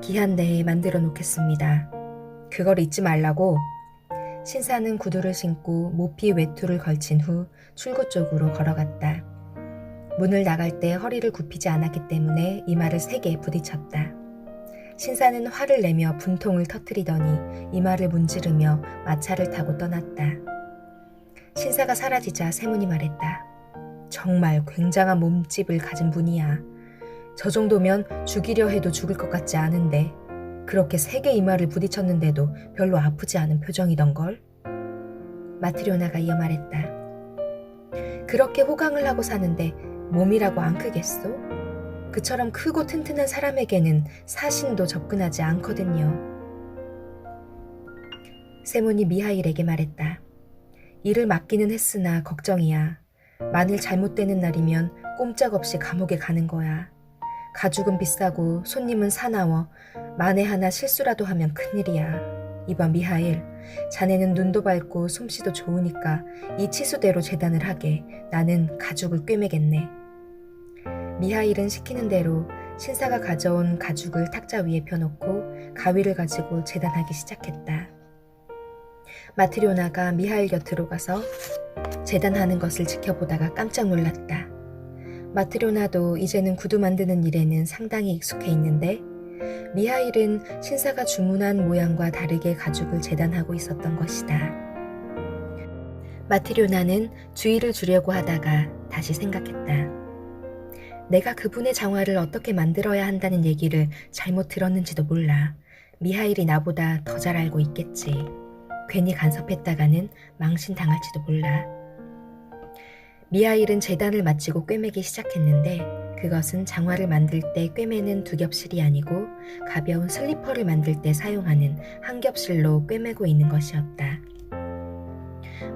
귀한 데에 만들어 놓겠습니다. 그걸 잊지 말라고. 신사는 구두를 신고 모피 외투를 걸친 후 출구 쪽으로 걸어갔다. 문을 나갈 때 허리를 굽히지 않았기 때문에 이마를 세게 부딪혔다. 신사는 화를 내며 분통을 터뜨리더니 이마를 문지르며 마차를 타고 떠났다. 신사가 사라지자 세문이 말했다. 정말 굉장한 몸집을 가진 분이야. 저 정도면 죽이려 해도 죽을 것 같지 않은데 그렇게 세게 이마를 부딪혔는데도 별로 아프지 않은 표정이던걸. 마트리오나가 이어 말했다. 그렇게 호강을 하고 사는데 몸이라고 안 크겠소? 그처럼 크고 튼튼한 사람에게는 사신도 접근하지 않거든요. 세몬이 미하일에게 말했다. 일을 맡기는 했으나 걱정이야. 만일 잘못되는 날이면 꼼짝없이 감옥에 가는 거야. 가죽은 비싸고 손님은 사나워 만에 하나 실수라도 하면 큰일이야. 이봐 미하일, 자네는 눈도 밝고 솜씨도 좋으니까 이 치수대로 재단을 하게. 나는 가죽을 꿰매겠네. 미하일은 시키는 대로 신사가 가져온 가죽을 탁자 위에 펴놓고 가위를 가지고 재단하기 시작했다. 마트리오나가 미하일 곁으로 가서 재단하는 것을 지켜보다가 깜짝 놀랐다. 마트리오나도 이제는 구두 만드는 일에는 상당히 익숙해 있는데 미하일은 신사가 주문한 모양과 다르게 가죽을 재단하고 있었던 것이다. 마트리오나는 주의를 주려고 하다가 다시 생각했다. 내가 그분의 장화를 어떻게 만들어야 한다는 얘기를 잘못 들었는지도 몰라. 미하일이 나보다 더 잘 알고 있겠지. 괜히 간섭했다가는 망신당할지도 몰라. 미하일은 재단을 마치고 꿰매기 시작했는데 그것은 장화를 만들 때 꿰매는 두 겹실이 아니고 가벼운 슬리퍼를 만들 때 사용하는 한 겹실로 꿰매고 있는 것이었다.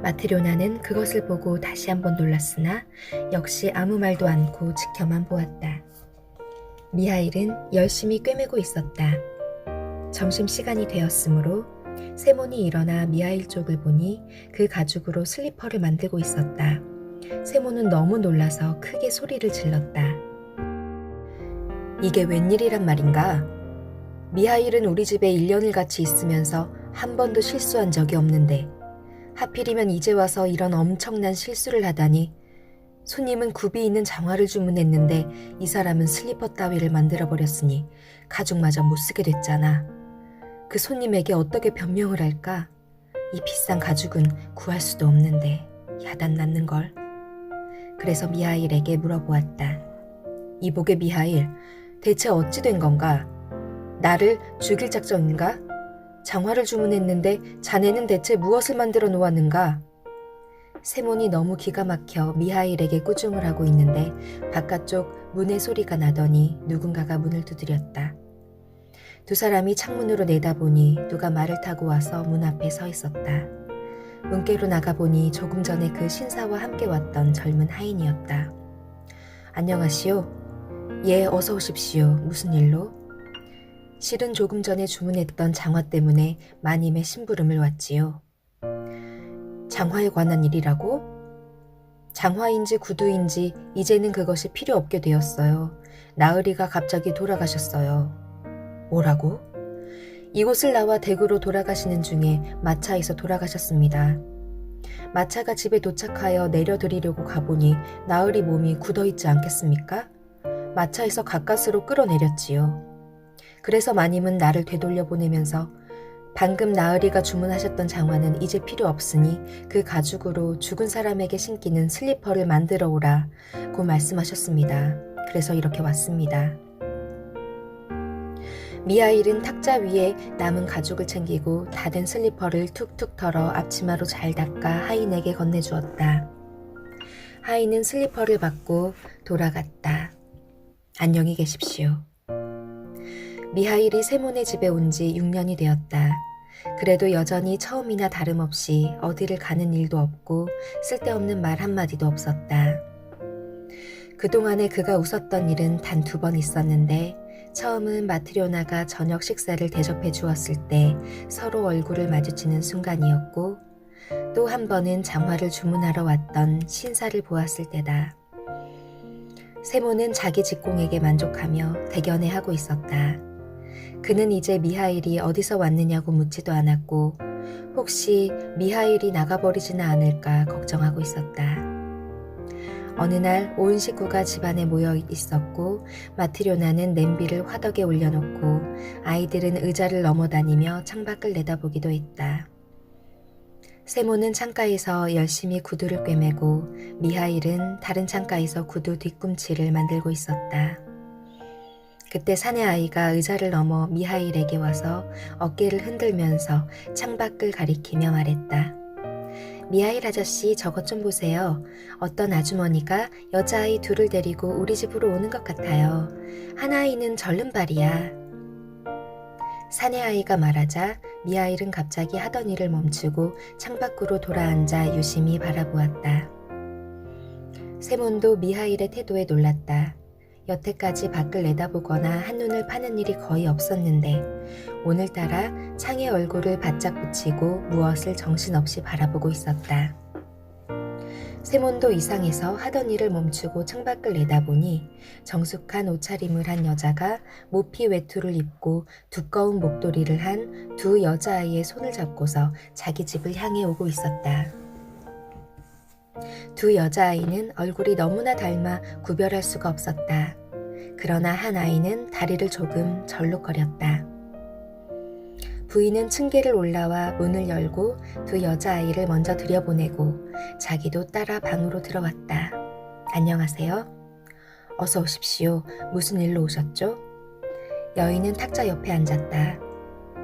마트리오나는 그것을 보고 다시 한번 놀랐으나 역시 아무 말도 않고 지켜만 보았다. 미하일은 열심히 꿰매고 있었다. 점심시간이 되었으므로 세몬이 일어나 미하일 쪽을 보니 그 가죽으로 슬리퍼를 만들고 있었다. 세몬은 너무 놀라서 크게 소리를 질렀다. 이게 웬일이란 말인가? 미하일은 우리 집에 1년을 같이 있으면서 한 번도 실수한 적이 없는데 하필이면 이제 와서 이런 엄청난 실수를 하다니. 손님은 굽이 있는 장화를 주문했는데 이 사람은 슬리퍼 따위를 만들어버렸으니 가죽마저 못 쓰게 됐잖아. 그 손님에게 어떻게 변명을 할까? 이 비싼 가죽은 구할 수도 없는데 야단 났는걸. 그래서 미하일에게 물어보았다. 이보게 미하일, 대체 어찌 된 건가? 나를 죽일 작정인가? 장화를 주문했는데 자네는 대체 무엇을 만들어 놓았는가? 세몬이 너무 기가 막혀 미하일에게 꾸중을 하고 있는데 바깥쪽 문의 소리가 나더니 누군가가 문을 두드렸다. 두 사람이 창문으로 내다보니 누가 말을 타고 와서 문 앞에 서 있었다. 문께로 나가보니 조금 전에 그 신사와 함께 왔던 젊은 하인이었다. 안녕하시오. 예, 어서 오십시오. 무슨 일로? 실은 조금 전에 주문했던 장화 때문에 마님의 심부름을 왔지요. 장화에 관한 일이라고? 장화인지 구두인지 이제는 그것이 필요 없게 되었어요. 나으리가 갑자기 돌아가셨어요. 뭐라고? 이곳을 나와 댁으로 돌아가시는 중에 마차에서 돌아가셨습니다. 마차가 집에 도착하여 내려드리려고 가보니 나으리 몸이 굳어있지 않겠습니까? 마차에서 가까스로 끌어내렸지요. 그래서 마님은 나를 되돌려 보내면서 방금 나으리가 주문하셨던 장화는 이제 필요 없으니 그 가죽으로 죽은 사람에게 신기는 슬리퍼를 만들어 오라고 말씀하셨습니다. 그래서 이렇게 왔습니다. 미하일은 탁자 위에 남은 가죽을 챙기고 다된 슬리퍼를 툭툭 털어 앞치마로 잘 닦아 하인에게 건네주었다. 하인은 슬리퍼를 받고 돌아갔다. 안녕히 계십시오. 미하일이 세몬의 집에 온 지 6년이 되었다. 그래도 여전히 처음이나 다름없이 어디를 가는 일도 없고 쓸데없는 말 한마디도 없었다. 그동안에 그가 웃었던 일은 단 2번 있었는데 처음은 마트리오나가 저녁 식사를 대접해 주었을 때 서로 얼굴을 마주치는 순간이었고 또 한 번은 장화를 주문하러 왔던 신사를 보았을 때다. 세몬은 자기 직공에게 만족하며 대견해하고 있었다. 그는 이제 미하일이 어디서 왔느냐고 묻지도 않았고 혹시 미하일이 나가버리지는 않을까 걱정하고 있었다. 어느 날 온 식구가 집안에 모여 있었고 마트료나는 냄비를 화덕에 올려놓고 아이들은 의자를 넘어다니며 창밖을 내다보기도 했다. 세모는 창가에서 열심히 구두를 꿰매고 미하일은 다른 창가에서 구두 뒤꿈치를 만들고 있었다. 그때 사내 아이가 의자를 넘어 미하일에게 와서 어깨를 흔들면서 창밖을 가리키며 말했다. 미하일 아저씨, 저것 좀 보세요. 어떤 아주머니가 여자아이 둘을 데리고 우리 집으로 오는 것 같아요. 한 아이는 절름발이야. 사내 아이가 말하자 미하일은 갑자기 하던 일을 멈추고 창밖으로 돌아앉아 유심히 바라보았다. 세몬도 미하일의 태도에 놀랐다. 여태까지 밖을 내다보거나 한눈을 파는 일이 거의 없었는데 오늘따라 창에 얼굴을 바짝 붙이고 무엇을 정신없이 바라보고 있었다. 세몬도 이상해서 하던 일을 멈추고 창밖을 내다보니 정숙한 옷차림을 한 여자가 모피 외투를 입고 두꺼운 목도리를 한 두 여자아이의 손을 잡고서 자기 집을 향해 오고 있었다. 두 여자아이는 얼굴이 너무나 닮아 구별할 수가 없었다. 그러나 한 아이는 다리를 조금 절룩거렸다. 부인은 층계를 올라와 문을 열고 두 여자아이를 먼저 들여보내고 자기도 따라 방으로 들어왔다. 안녕하세요. 어서 오십시오. 무슨 일로 오셨죠? 여인은 탁자 옆에 앉았다.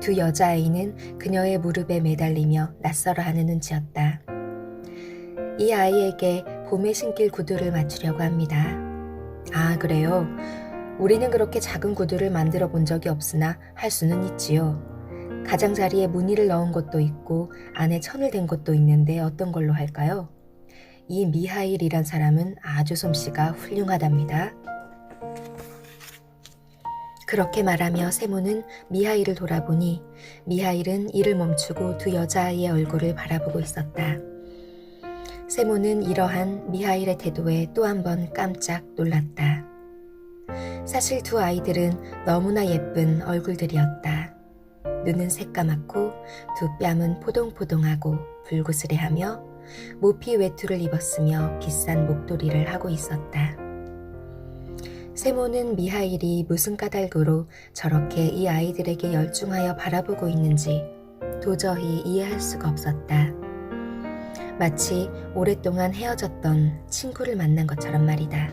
두 여자아이는 그녀의 무릎에 매달리며 낯설어하는 눈치였다. 이 아이에게 봄에 신길 구두를 맞추려고 합니다. 아, 그래요? 우리는 그렇게 작은 구두를 만들어 본 적이 없으나 할 수는 있지요. 가장자리에 무늬를 넣은 것도 있고 안에 천을 댄 것도 있는데 어떤 걸로 할까요? 이 미하일이란 사람은 아주 솜씨가 훌륭하답니다. 그렇게 말하며 세모는 미하일을 돌아보니 미하일은 일을 멈추고 두 여자아이의 얼굴을 바라보고 있었다. 세모는 이러한 미하일의 태도에 또 한 번 깜짝 놀랐다. 사실 두 아이들은 너무나 예쁜 얼굴들이었다. 눈은 새까맣고 두 뺨은 포동포동하고 불구스레하며 모피 외투를 입었으며 비싼 목도리를 하고 있었다. 세모는 미하일이 무슨 까닭으로 저렇게 이 아이들에게 열중하여 바라보고 있는지 도저히 이해할 수가 없었다. 마치 오랫동안 헤어졌던 친구를 만난 것처럼 말이다.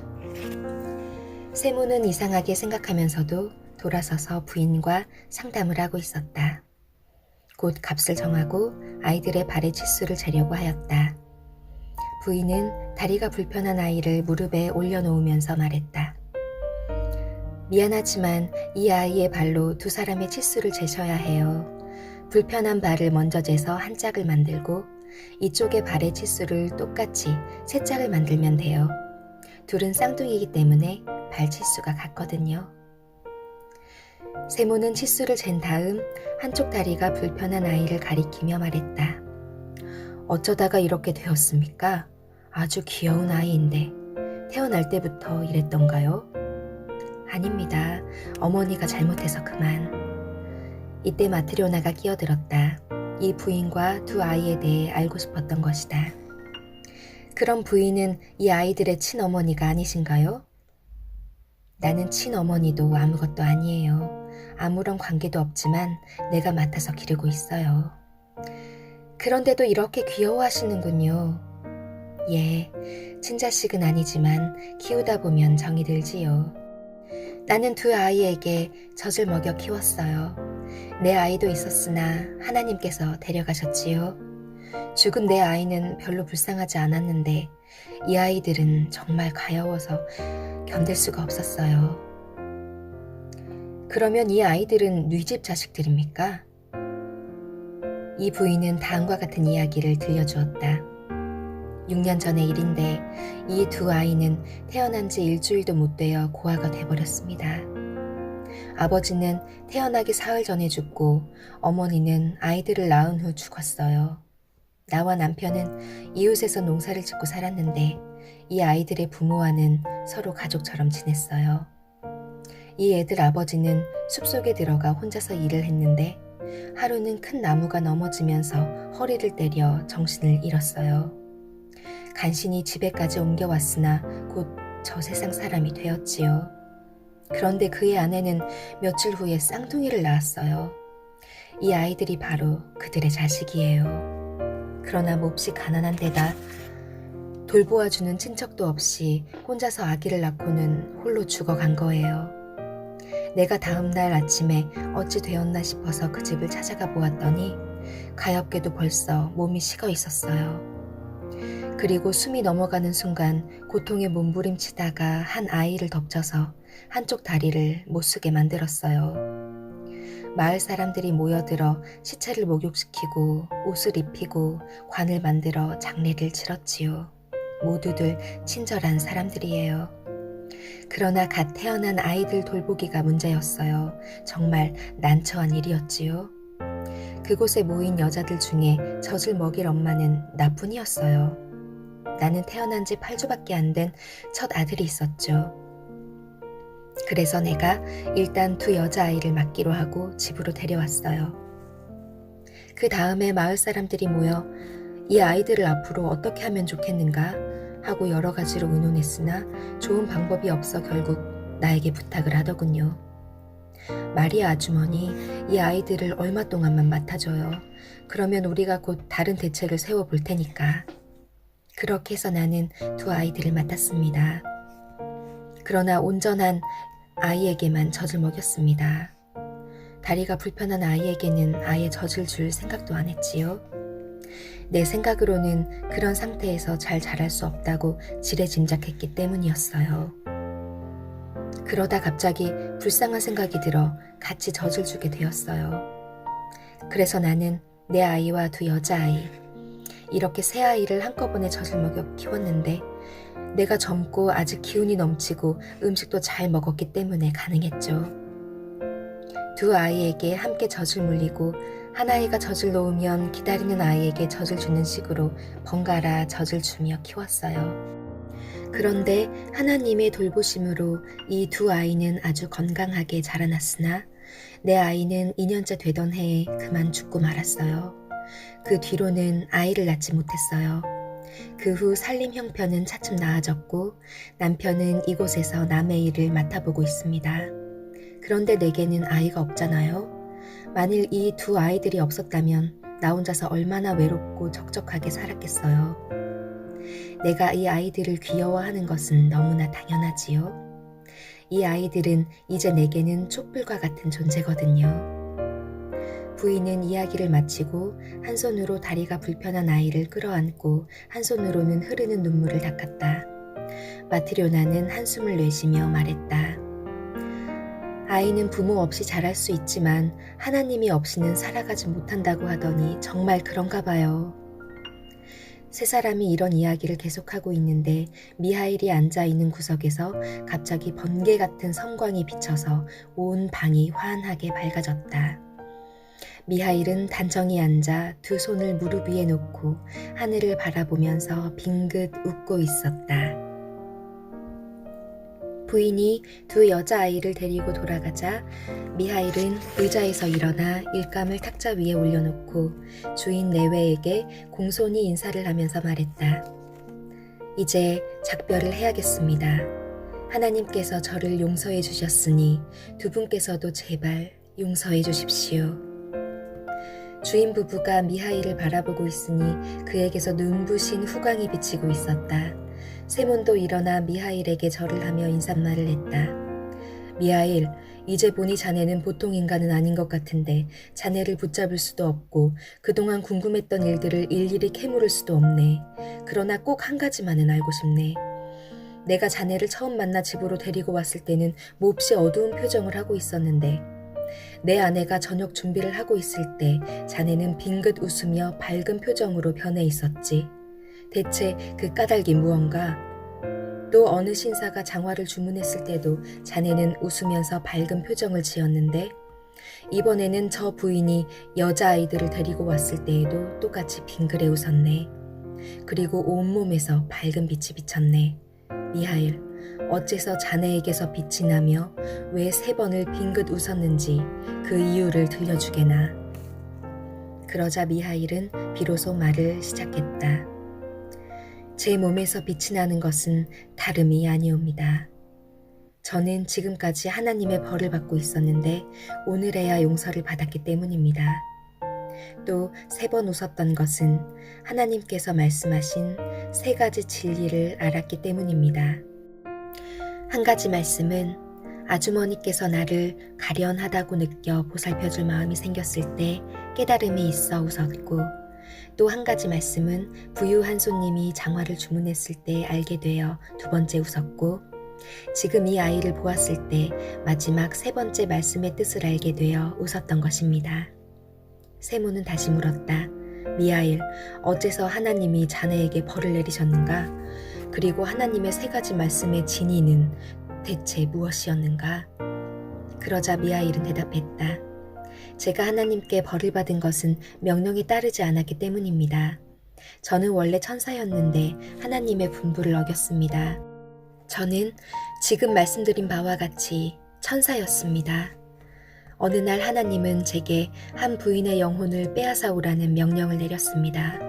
세모는 이상하게 생각하면서도 돌아서서 부인과 상담을 하고 있었다. 곧 값을 정하고 아이들의 발에 치수를 재려고 하였다. 부인은 다리가 불편한 아이를 무릎에 올려놓으면서 말했다. 미안하지만 이 아이의 발로 두 사람의 치수를 재셔야 해요. 불편한 발을 먼저 재서 한 짝을 만들고 이쪽의 발의 치수를 똑같이 세 짝을 만들면 돼요. 둘은 쌍둥이이기 때문에 발 치수가 같거든요. 세모는 치수를 잰 다음 한쪽 다리가 불편한 아이를 가리키며 말했다. 어쩌다가 이렇게 되었습니까? 아주 귀여운 아이인데 태어날 때부터 이랬던가요? 아닙니다. 어머니가 잘못해서 그만. 이때 마트료나가 끼어들었다. 이 부인과 두 아이에 대해 알고 싶었던 것이다. 그럼 부인은 이 아이들의 친어머니가 아니신가요? 나는 친어머니도 아무것도 아니에요. 아무런 관계도 없지만 내가 맡아서 기르고 있어요. 그런데도 이렇게 귀여워하시는군요. 예, 친자식은 아니지만 키우다 보면 정이 들지요. 나는 두 아이에게 젖을 먹여 키웠어요. 내 아이도 있었으나 하나님께서 데려가셨지요. 죽은 내 아이는 별로 불쌍하지 않았는데 이 아이들은 정말 가여워서 견딜 수가 없었어요. 그러면 이 아이들은 네 집 자식들입니까? 이 부인은 다음과 같은 이야기를 들려주었다. 6년 전의 일인데 이 두 아이는 태어난 지 일주일도 못 되어 고아가 돼버렸습니다. 아버지는 태어나기 사흘 전에 죽고 어머니는 아이들을 낳은 후 죽었어요. 나와 남편은 이웃에서 농사를 짓고 살았는데 이 아이들의 부모와는 서로 가족처럼 지냈어요. 이 애들 아버지는 숲속에 들어가 혼자서 일을 했는데 하루는 큰 나무가 넘어지면서 허리를 때려 정신을 잃었어요. 간신히 집에까지 옮겨왔으나 곧 저 세상 사람이 되었지요. 그런데 그의 아내는 며칠 후에 쌍둥이를 낳았어요. 이 아이들이 바로 그들의 자식이에요. 그러나 몹시 가난한 데다 돌보아주는 친척도 없이 혼자서 아기를 낳고는 홀로 죽어간 거예요. 내가 다음 날 아침에 어찌 되었나 싶어서 그 집을 찾아가 보았더니 가엾게도 벌써 몸이 식어 있었어요. 그리고 숨이 넘어가는 순간 고통에 몸부림치다가 한 아이를 덮쳐서 한쪽 다리를 못쓰게 만들었어요. 마을 사람들이 모여들어 시체를 목욕시키고 옷을 입히고 관을 만들어 장례를 치렀지요. 모두들 친절한 사람들이에요. 그러나 갓 태어난 아이들 돌보기가 문제였어요. 정말 난처한 일이었지요. 그곳에 모인 여자들 중에 젖을 먹일 엄마는 나뿐이었어요. 나는 태어난 지 8주밖에 안 된 첫 아들이 있었죠. 그래서 내가 일단 2 여자아이를 맡기로 하고 집으로 데려왔어요. 그 다음에 마을 사람들이 모여 이 아이들을 앞으로 어떻게 하면 좋겠는가 하고 여러 가지로 의논했으나 좋은 방법이 없어 결국 나에게 부탁을 하더군요. 마리아 아주머니, 이 아이들을 얼마 동안만 맡아줘요. 그러면 우리가 곧 다른 대책을 세워볼 테니까. 그렇게 해서 나는 2 아이들을 맡았습니다. 그러나 온전한 아이에게만 젖을 먹였습니다. 다리가 불편한 아이에게는 아예 젖을 줄 생각도 안 했지요. 내 생각으로는 그런 상태에서 잘 자랄 수 없다고 지레짐작했기 때문이었어요. 그러다 갑자기 불쌍한 생각이 들어 같이 젖을 주게 되었어요. 그래서 나는 내 아이와 2 여자아이, 이렇게 3 아이를 한꺼번에 젖을 먹여 키웠는데 내가 젊고 아직 기운이 넘치고 음식도 잘 먹었기 때문에 가능했죠. 2 아이에게 함께 젖을 물리고 한 아이가 젖을 놓으면 기다리는 아이에게 젖을 주는 식으로 번갈아 젖을 주며 키웠어요. 그런데 하나님의 돌보심으로 이 2 아이는 아주 건강하게 자라났으나 내 아이는 2년째 되던 해에 그만 죽고 말았어요. 그 뒤로는 아이를 낳지 못했어요. 그 후 살림 형편은 차츰 나아졌고 남편은 이곳에서 남의 일을 맡아보고 있습니다. 그런데 내게는 아이가 없잖아요. 만일 이 2 아이들이 없었다면 나 혼자서 얼마나 외롭고 적적하게 살았겠어요. 내가 이 아이들을 귀여워하는 것은 너무나 당연하지요. 이 아이들은 이제 내게는 촛불과 같은 존재거든요. 부인은 이야기를 마치고 한 손으로 다리가 불편한 아이를 끌어안고 한 손으로는 흐르는 눈물을 닦았다. 마트료나는 한숨을 내쉬며 말했다. 아이는 부모 없이 자랄 수 있지만 하나님이 없이는 살아가지 못한다고 하더니 정말 그런가 봐요. 3 사람이 이런 이야기를 계속하고 있는데 미하일이 앉아있는 구석에서 갑자기 번개 같은 섬광이 비쳐서 온 방이 환하게 밝아졌다. 미하일은 단정히 앉아 2 손을 무릎 위에 놓고 하늘을 바라보면서 빙긋 웃고 있었다. 부인이 2 여자아이를 데리고 돌아가자 미하일은 의자에서 일어나 일감을 탁자 위에 올려놓고 주인 내외에게 공손히 인사를 하면서 말했다. 이제 작별을 해야겠습니다. 하나님께서 저를 용서해 주셨으니 2 분께서도 제발 용서해 주십시오. 주인 부부가 미하일을 바라보고 있으니 그에게서 눈부신 후광이 비치고 있었다. 세몬도 일어나 미하일에게 절을 하며 인사말을 했다. 미하일, 이제 보니 자네는 보통 인간은 아닌 것 같은데 자네를 붙잡을 수도 없고 그동안 궁금했던 일들을 일일이 캐물을 수도 없네. 그러나 꼭 한 가지만은 알고 싶네. 내가 자네를 처음 만나 집으로 데리고 왔을 때는 몹시 어두운 표정을 하고 있었는데 내 아내가 저녁 준비를 하고 있을 때 자네는 빙긋 웃으며 밝은 표정으로 변해 있었지. 대체 그 까닭이 무언가? 또 어느 신사가 장화를 주문했을 때도 자네는 웃으면서 밝은 표정을 지었는데 이번에는 저 부인이 여자아이들을 데리고 왔을 때에도 똑같이 빙그레 웃었네. 그리고 온몸에서 밝은 빛이 비쳤네. 미하일, 어째서 자네에게서 빛이 나며 왜 3번을 빙긋 웃었는지 그 이유를 들려주게나. 그러자 미하일은 비로소 말을 시작했다. 제 몸에서 빛이 나는 것은 다름이 아니옵니다. 저는 지금까지 하나님의 벌을 받고 있었는데 오늘에야 용서를 받았기 때문입니다. 또 3번 웃었던 것은 하나님께서 말씀하신 3가지 진리를 알았기 때문입니다. 한 가지 말씀은 아주머니께서 나를 가련하다고 느껴 보살펴줄 마음이 생겼을 때 깨달음이 있어 웃었고, 또 한 가지 말씀은 부유한 손님이 장화를 주문했을 때 알게 되어 2번째 웃었고, 지금 이 아이를 보았을 때 마지막 3번째 말씀의 뜻을 알게 되어 웃었던 것입니다. 세모는 다시 물었다. 미하일, 어째서 하나님이 자네에게 벌을 내리셨는가? 그리고 하나님의 3가지 말씀의 진의는 대체 무엇이었는가? 그러자 미하일은 대답했다. 제가 하나님께 벌을 받은 것은 명령에 따르지 않았기 때문입니다. 저는 원래 천사였는데 하나님의 분부를 어겼습니다. 저는 지금 말씀드린 바와 같이 천사였습니다. 어느 날 하나님은 제게 한 부인의 영혼을 빼앗아 오라는 명령을 내렸습니다.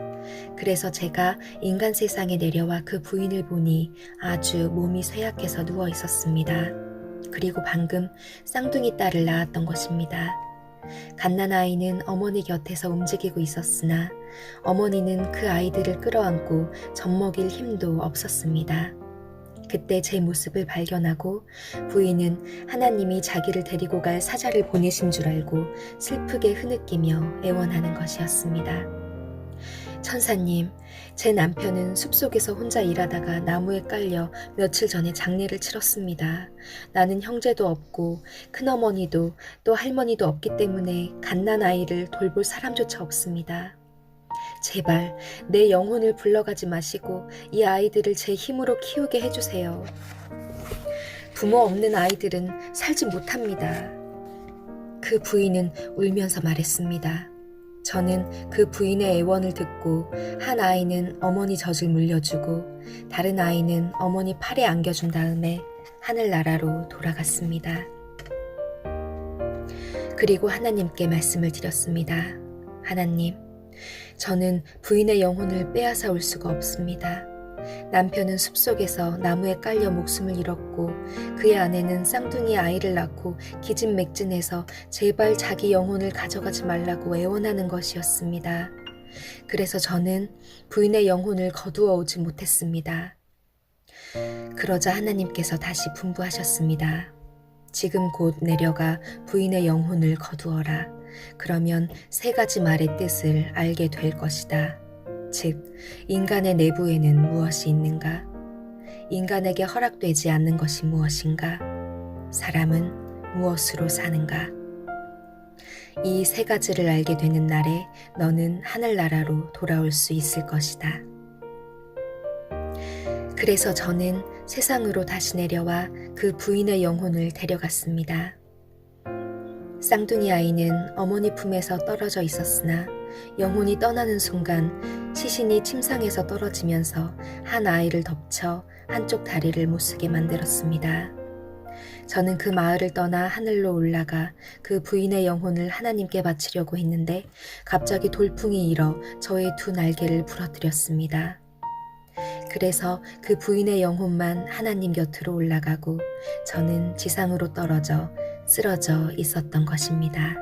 그래서 제가 인간 세상에 내려와 그 부인을 보니 아주 몸이 쇠약해서 누워 있었습니다. 그리고 방금 쌍둥이 딸을 낳았던 것입니다. 갓난아이는 어머니 곁에서 움직이고 있었으나 어머니는 그 아이들을 끌어안고 젖먹일 힘도 없었습니다. 그때 제 모습을 발견하고 부인은 하나님이 자기를 데리고 갈 사자를 보내신 줄 알고 슬프게 흐느끼며 애원하는 것이었습니다. 천사님, 제 남편은 숲속에서 혼자 일하다가 나무에 깔려 며칠 전에 장례를 치렀습니다. 나는 형제도 없고 큰어머니도 또 할머니도 없기 때문에 갓난아이를 돌볼 사람조차 없습니다. 제발 내 영혼을 불러가지 마시고 이 아이들을 제 힘으로 키우게 해주세요. 부모 없는 아이들은 살지 못합니다. 그 부인은 울면서 말했습니다. 저는 그 부인의 애원을 듣고 한 아이는 어머니 젖을 물려주고 다른 아이는 어머니 팔에 안겨준 다음에 하늘나라로 돌아갔습니다. 그리고 하나님께 말씀을 드렸습니다. 하나님, 저는 부인의 영혼을 빼앗아 올 수가 없습니다. 남편은 숲속에서 나무에 깔려 목숨을 잃었고 그의 아내는 쌍둥이 아이를 낳고 기진맥진해서 제발 자기 영혼을 가져가지 말라고 애원하는 것이었습니다. 그래서 저는 부인의 영혼을 거두어 오지 못했습니다. 그러자 하나님께서 다시 분부하셨습니다. 지금 곧 내려가 부인의 영혼을 거두어라. 그러면 3가지 말의 뜻을 알게 될 것이다. 즉, 인간의 내부에는 무엇이 있는가? 인간에게 허락되지 않는 것이 무엇인가? 사람은 무엇으로 사는가? 이 3가지를 알게 되는 날에 너는 하늘나라로 돌아올 수 있을 것이다. 그래서 저는 세상으로 다시 내려와 그 부인의 영혼을 데려갔습니다. 쌍둥이 아이는 어머니 품에서 떨어져 있었으나 영혼이 떠나는 순간 시신이 침상에서 떨어지면서 한 아이를 덮쳐 한쪽 다리를 못쓰게 만들었습니다. 저는 그 마을을 떠나 하늘로 올라가 그 부인의 영혼을 하나님께 바치려고 했는데 갑자기 돌풍이 일어 저의 2 날개를 부러뜨렸습니다. 그래서 그 부인의 영혼만 하나님 곁으로 올라가고 저는 지상으로 떨어져 쓰러져 있었던 것입니다.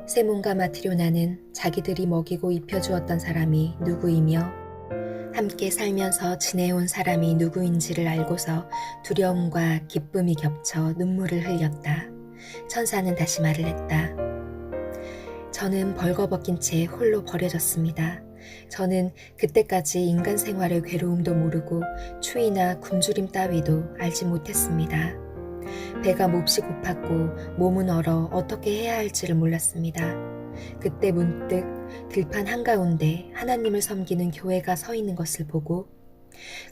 세몬과 마트료나는 자기들이 먹이고 입혀주었던 사람이 누구이며 함께 살면서 지내온 사람이 누구인지를 알고서 두려움과 기쁨이 겹쳐 눈물을 흘렸다. 천사는 다시 말을 했다. 저는 벌거벗긴 채 홀로 버려졌습니다. 저는 그때까지 인간 생활의 괴로움도 모르고 추위나 굶주림 따위도 알지 못했습니다. 배가 몹시 고팠고 몸은 얼어 어떻게 해야 할지를 몰랐습니다. 그때 문득 들판 한가운데 하나님을 섬기는 교회가 서 있는 것을 보고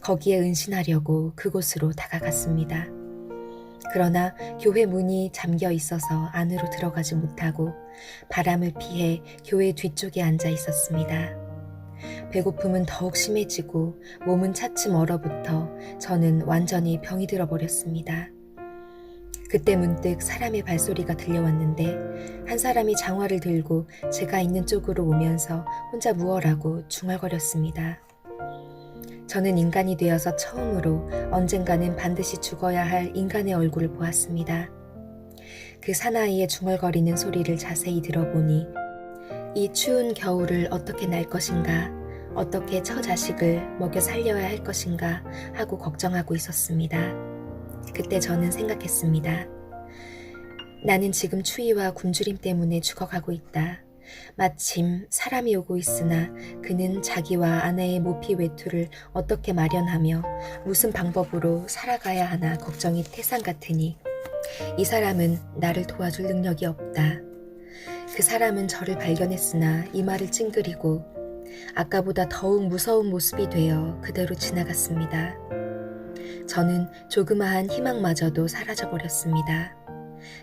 거기에 은신하려고 그곳으로 다가갔습니다. 그러나 교회 문이 잠겨 있어서 안으로 들어가지 못하고 바람을 피해 교회 뒤쪽에 앉아 있었습니다. 배고픔은 더욱 심해지고 몸은 차츰 얼어붙어 저는 완전히 병이 들어버렸습니다. 그때 문득 사람의 발소리가 들려왔는데 한 사람이 장화를 들고 제가 있는 쪽으로 오면서 혼자 무얼하고 중얼거렸습니다. 저는 인간이 되어서 처음으로 언젠가는 반드시 죽어야 할 인간의 얼굴을 보았습니다. 그 사나이의 중얼거리는 소리를 자세히 들어보니 이 추운 겨울을 어떻게 날 것인가, 어떻게 처자식을 먹여 살려야 할 것인가 하고 걱정하고 있었습니다. 그때 저는 생각했습니다. 나는 지금 추위와 굶주림 때문에 죽어가고 있다. 마침 사람이 오고 있으나 그는 자기와 아내의 모피 외투를 어떻게 마련하며 무슨 방법으로 살아가야 하나 걱정이 태산 같으니 이 사람은 나를 도와줄 능력이 없다. 그 사람은 저를 발견했으나 이마를 찡그리고 아까보다 더욱 무서운 모습이 되어 그대로 지나갔습니다. 저는 조그마한 희망마저도 사라져버렸습니다.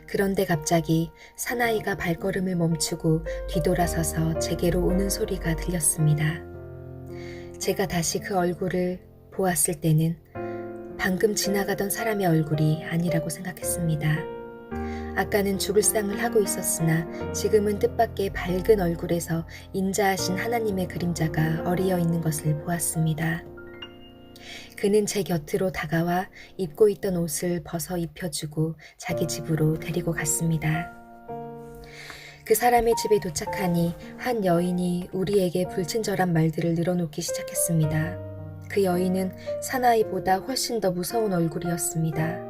그런데 갑자기 사나이가 발걸음을 멈추고 뒤돌아서서 제게로 오는 소리가 들렸습니다. 제가 다시 그 얼굴을 보았을 때는 방금 지나가던 사람의 얼굴이 아니라고 생각했습니다. 아까는 죽을 상을 하고 있었으나 지금은 뜻밖의 밝은 얼굴에서 인자하신 하나님의 그림자가 어리어 있는 것을 보았습니다. 그는 제 곁으로 다가와 입고 있던 옷을 벗어 입혀주고 자기 집으로 데리고 갔습니다. 그 사람의 집에 도착하니 한 여인이 우리에게 불친절한 말들을 늘어놓기 시작했습니다. 그 여인은 사나이보다 훨씬 더 무서운 얼굴이었습니다.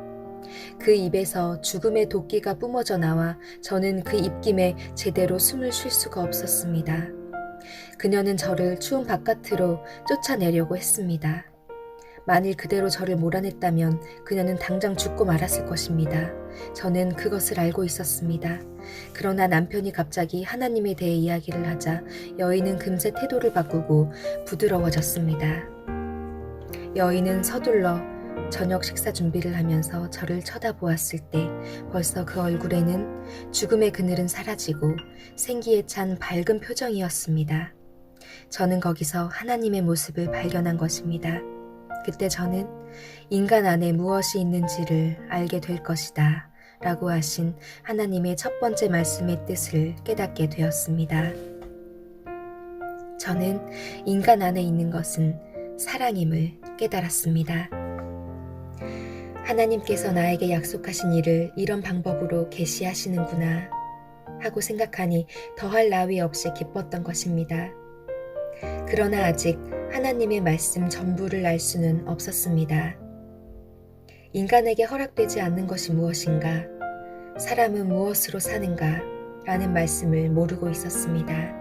그 입에서 죽음의 도끼가 뿜어져 나와 저는 그 입김에 제대로 숨을 쉴 수가 없었습니다. 그녀는 저를 추운 바깥으로 쫓아내려고 했습니다. 만일 그대로 저를 몰아냈다면 그녀는 당장 죽고 말았을 것입니다. 저는 그것을 알고 있었습니다. 그러나 남편이 갑자기 하나님에 대해 이야기를 하자 여인은 금세 태도를 바꾸고 부드러워졌습니다. 여인은 서둘러 저녁 식사 준비를 하면서 저를 쳐다보았을 때 벌써 그 얼굴에는 죽음의 그늘은 사라지고 생기에 찬 밝은 표정이었습니다. 저는 거기서 하나님의 모습을 발견한 것입니다. 그때 저는 인간 안에 무엇이 있는지를 알게 될 것이다 라고 하신 하나님의 첫 번째 말씀의 뜻을 깨닫게 되었습니다. 저는 인간 안에 있는 것은 사랑임을 깨달았습니다. 하나님께서 나에게 약속하신 일을 이런 방법으로 계시하시는구나 하고 생각하니 더할 나위 없이 기뻤던 것입니다. 그러나 아직 하나님의 말씀 전부를 알 수는 없었습니다. 인간에게 허락되지 않는 것이 무엇인가, 사람은 무엇으로 사는가 라는 말씀을 모르고 있었습니다.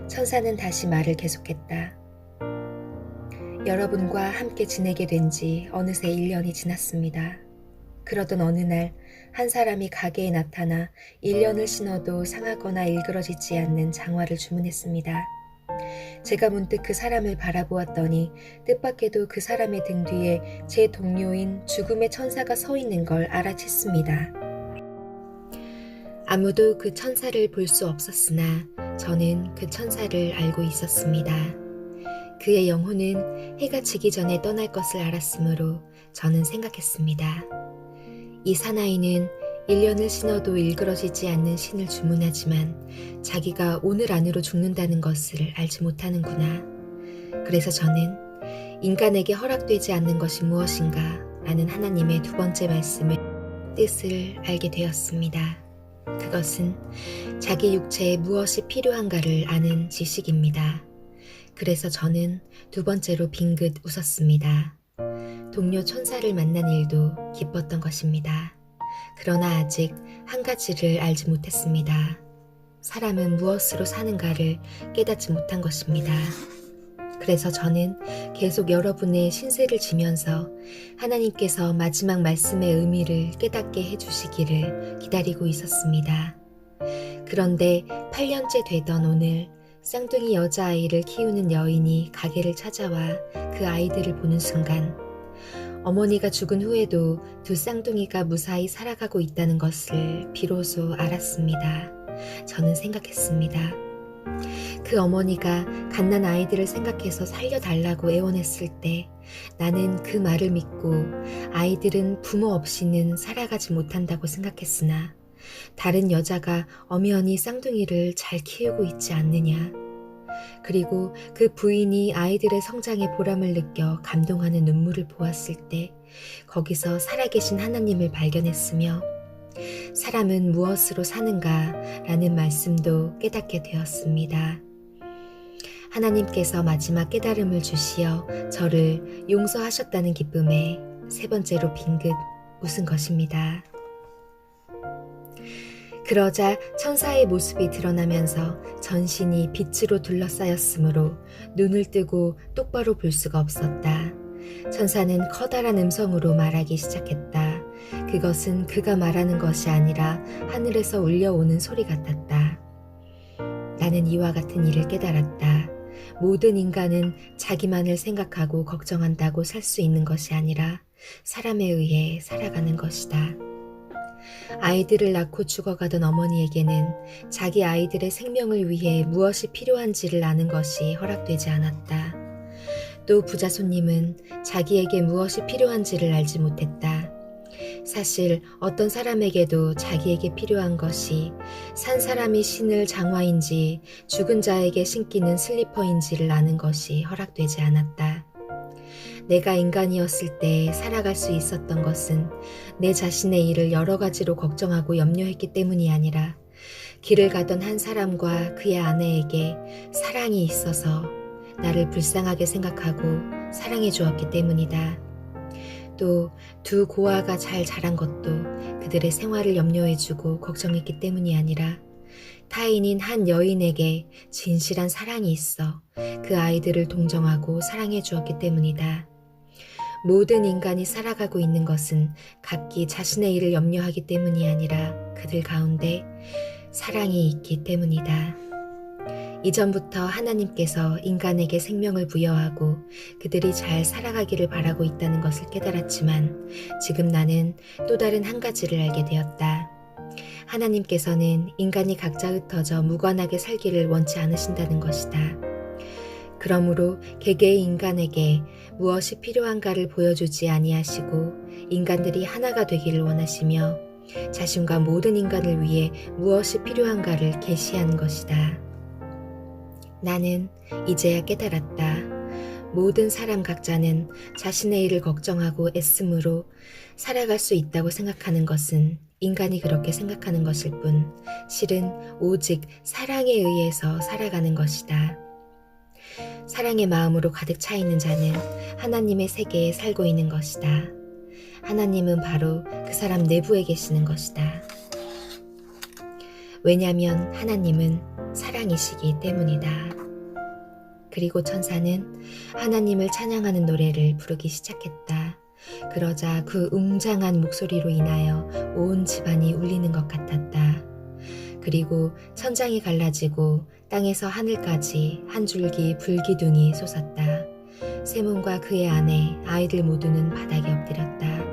천사는 다시 말을 계속했다. 여러분과 함께 지내게 된 지 어느새 1년이 지났습니다. 그러던 어느 날 한 사람이 가게에 나타나 1년을 신어도 상하거나 일그러지지 않는 장화를 주문했습니다. 제가 문득 그 사람을 바라보았더니 뜻밖에도 그 사람의 등 뒤에 제 동료인 죽음의 천사가 서 있는 걸 알아챘습니다. 아무도 그 천사를 볼 수 없었으나 저는 그 천사를 알고 있었습니다. 그의 영혼은 해가 지기 전에 떠날 것을 알았으므로 저는 생각했습니다. 이 사나이는 1년을 신어도 일그러지지 않는 신을 주문하지만 자기가 오늘 안으로 죽는다는 것을 알지 못하는구나. 그래서 저는 인간에게 허락되지 않는 것이 무엇인가 라는 하나님의 두 번째 말씀의 뜻을 알게 되었습니다. 그것은 자기 육체에 무엇이 필요한가를 아는 지식입니다. 그래서 저는 두 번째로 빙긋 웃었습니다. 동료 천사를 만난 일도 기뻤던 것입니다. 그러나 아직 한 가지를 알지 못했습니다. 사람은 무엇으로 사는가를 깨닫지 못한 것입니다. 그래서 저는 계속 여러분의 신세를 지면서 하나님께서 마지막 말씀의 의미를 깨닫게 해주시기를 기다리고 있었습니다. 그런데 8년째 되던 오늘 쌍둥이 여자아이를 키우는 여인이 가게를 찾아와 그 아이들을 보는 순간 어머니가 죽은 후에도 두 쌍둥이가 무사히 살아가고 있다는 것을 비로소 알았습니다. 저는 생각했습니다. 그 어머니가 갓난 아이들을 생각해서 살려달라고 애원했을 때 나는 그 말을 믿고 아이들은 부모 없이는 살아가지 못한다고 생각했으나 다른 여자가 엄연히 쌍둥이를 잘 키우고 있지 않느냐. 그리고 그 부인이 아이들의 성장에 보람을 느껴 감동하는 눈물을 보았을 때 거기서 살아계신 하나님을 발견했으며 사람은 무엇으로 사는가 라는 말씀도 깨닫게 되었습니다. 하나님께서 마지막 깨달음을 주시어 저를 용서하셨다는 기쁨에 세 번째로 빙긋 웃은 것입니다. 그러자 천사의 모습이 드러나면서 전신이 빛으로 둘러싸였으므로 눈을 뜨고 똑바로 볼 수가 없었다. 천사는 커다란 음성으로 말하기 시작했다. 그것은 그가 말하는 것이 아니라 하늘에서 울려오는 소리 같았다. 나는 이와 같은 일을 깨달았다. 모든 인간은 자기만을 생각하고 걱정한다고 살 수 있는 것이 아니라 사람에 의해 살아가는 것이다. 아이들을 낳고 죽어가던 어머니에게는 자기 아이들의 생명을 위해 무엇이 필요한지를 아는 것이 허락되지 않았다. 또 부자 손님은 자기에게 무엇이 필요한지를 알지 못했다. 사실 어떤 사람에게도 자기에게 필요한 것이 산 사람이 신을 장화인지 죽은 자에게 신기는 슬리퍼인지를 아는 것이 허락되지 않았다. 내가 인간이었을 때 살아갈 수 있었던 것은 내 자신의 일을 여러 가지로 걱정하고 염려했기 때문이 아니라 길을 가던 한 사람과 그의 아내에게 사랑이 있어서 나를 불쌍하게 생각하고 사랑해 주었기 때문이다. 또 두 고아가 잘 자란 것도 그들의 생활을 염려해주고 걱정했기 때문이 아니라 타인인 한 여인에게 진실한 사랑이 있어 그 아이들을 동정하고 사랑해 주었기 때문이다. 모든 인간이 살아가고 있는 것은 각기 자신의 일을 염려하기 때문이 아니라 그들 가운데 사랑이 있기 때문이다. 이전부터 하나님께서 인간에게 생명을 부여하고 그들이 잘 살아가기를 바라고 있다는 것을 깨달았지만 지금 나는 또 다른 한 가지를 알게 되었다. 하나님께서는 인간이 각자 흩어져 무관하게 살기를 원치 않으신다는 것이다. 그러므로 개개의 인간에게 무엇이 필요한가를 보여주지 아니하시고 인간들이 하나가 되기를 원하시며 자신과 모든 인간을 위해 무엇이 필요한가를 계시한 것이다. 나는 이제야 깨달았다. 모든 사람 각자는 자신의 일을 걱정하고 애씀으로 살아갈 수 있다고 생각하는 것은 인간이 그렇게 생각하는 것일 뿐 실은 오직 사랑에 의해서 살아가는 것이다. 사랑의 마음으로 가득 차 있는 자는 하나님의 세계에 살고 있는 것이다. 하나님은 바로 그 사람 내부에 계시는 것이다. 왜냐하면 하나님은 사랑이시기 때문이다. 그리고 천사는 하나님을 찬양하는 노래를 부르기 시작했다. 그러자 그 웅장한 목소리로 인하여 온 집안이 울리는 것 같았다. 그리고 천장이 갈라지고 땅에서 하늘까지 한 줄기 불기둥이 솟았다. 세몬과 그의 아내, 아이들 모두는 바닥에 엎드렸다.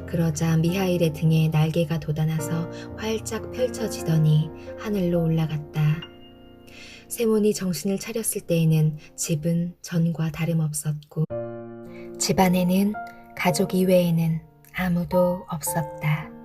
그러자 미하일의 등에 날개가 돋아나서 활짝 펼쳐지더니 하늘로 올라갔다. 세몬이 정신을 차렸을 때에는 집은 전과 다름없었고 집안에는 가족 이외에는 아무도 없었다.